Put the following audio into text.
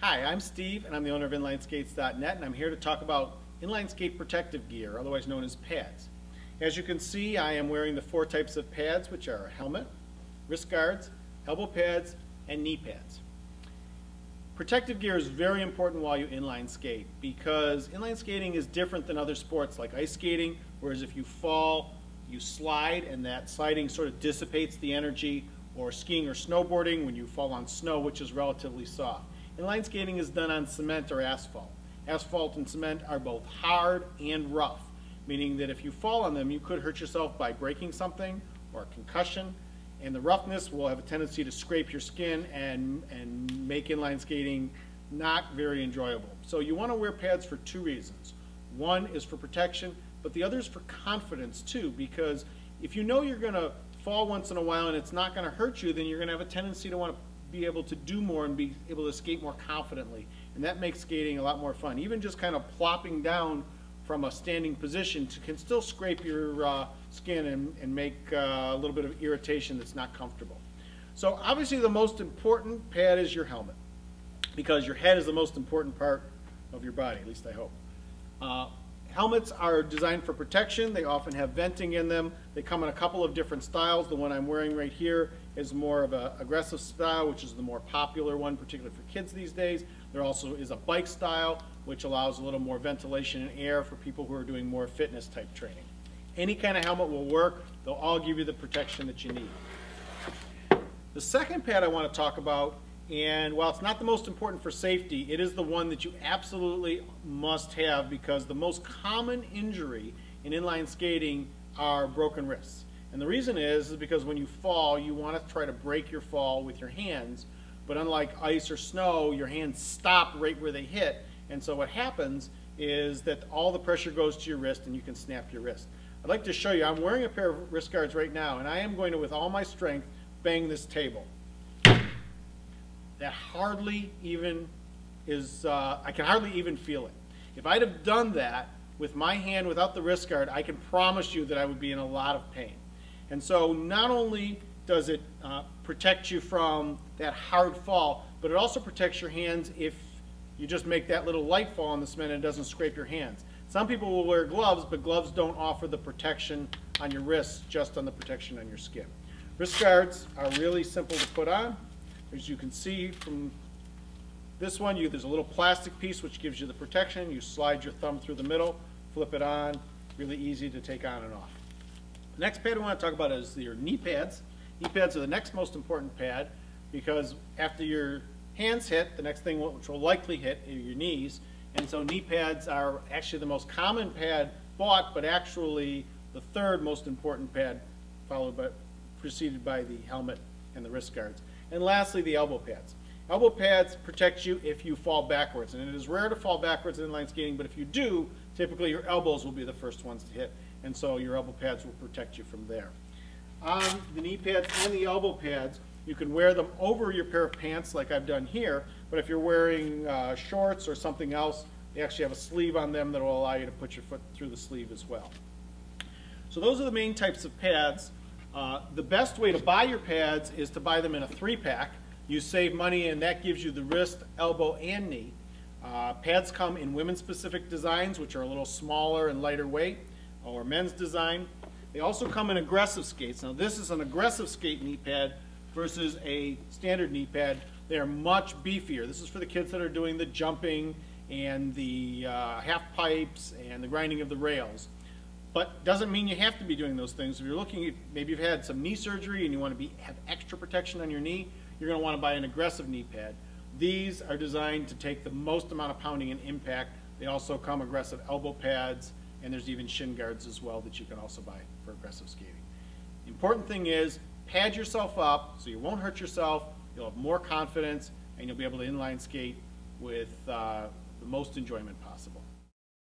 Hi, I'm Steve, and I'm the owner of InlineSkates.net, and I'm here to talk about inline skate protective gear, otherwise known as pads. As you can see, I am wearing the four types of pads, which are a helmet, wrist guards, elbow pads, and knee pads. Protective gear is very important while you inline skate because inline skating is different than other sports like ice skating, whereas if you fall, you slide, and that sliding sort of dissipates the energy, or skiing or snowboarding when you fall on snow, which is relatively soft. Inline skating is done on cement or asphalt. Asphalt and cement are both hard and rough, meaning that if you fall on them, you could hurt yourself by breaking something or a concussion, and the roughness will have a tendency to scrape your skin and make inline skating not very enjoyable. So you want to wear pads for two reasons. One is for protection, but the other is for confidence too, because if you know you're going to fall once in a while and it's not going to hurt you, then you're going to have a tendency to want to be able to do more and be able to skate more confidently. And that makes skating a lot more fun. Even just kind of plopping down from a standing position can still scrape your skin and make a little bit of irritation that's not comfortable. So obviously the most important pad is your helmet, because your head is the most important part of your body, at least I hope. Helmets are designed for protection. They often have venting in them. They come in a couple of different styles. The one I'm wearing right here is more of an aggressive style, which is the more popular one, particularly for kids these days. There also is a bike style, which allows a little more ventilation and air for people who are doing more fitness type training. Any kind of helmet will work. They'll all give you the protection that you need. The second pad I want to talk about, and while it's not the most important for safety, it is the one that you absolutely must have, because the most common injury in inline skating are broken wrists. And the reason is because when you fall, you want to try to break your fall with your hands, but unlike ice or snow, your hands stop right where they hit, and so what happens is that all the pressure goes to your wrist and you can snap your wrist. I'd like to show you, I'm wearing a pair of wrist guards right now, and I am going to, with all my strength, bang this table. That hardly even is, I can hardly even feel it. If I'd have done that with my hand without the wrist guard, I can promise you that I would be in a lot of pain. And so not only does it protect you from that hard fall, but it also protects your hands if you just make that little light fall in the cement and it doesn't scrape your hands. Some people will wear gloves, but gloves don't offer the protection on your wrists, just on the protection on your skin. Wrist guards are really simple to put on. As you can see from this one, there's a little plastic piece which gives you the protection. You slide your thumb through the middle, flip it on, really easy to take on and off. The next pad we want to talk about is your knee pads. Knee pads are the next most important pad, because after your hands hit, the next thing which will likely hit are your knees. And so knee pads are actually the most common pad bought, but actually the third most important pad, preceded by the helmet and the wrist guards. And lastly, the elbow pads. Elbow pads protect you if you fall backwards, and it is rare to fall backwards in inline skating, but if you do, typically your elbows will be the first ones to hit, and so your elbow pads will protect you from there. On the knee pads and the elbow pads, you can wear them over your pair of pants like I've done here, but if you're wearing shorts or something else, they actually have a sleeve on them that will allow you to put your foot through the sleeve as well. So those are the main types of pads. The best way to buy your pads is to buy them in a 3-pack. You save money, and that gives you the wrist, elbow, and knee. Pads come in women's-specific designs, which are a little smaller and lighter weight, or men's design. They also come in aggressive skates. Now this is an aggressive skate knee pad versus a standard knee pad. They are much beefier. This is for the kids that are doing the jumping and the half pipes and the grinding of the rails. But doesn't mean you have to be doing those things. If you're looking at, maybe you've had some knee surgery and you want to have extra protection on your knee, you're going to want to buy an aggressive knee pad. These are designed to take the most amount of pounding and impact. They also come aggressive elbow pads, and there's even shin guards as well that you can also buy for aggressive skating. The important thing is pad yourself up so you won't hurt yourself, you'll have more confidence, and you'll be able to inline skate with the most enjoyment possible.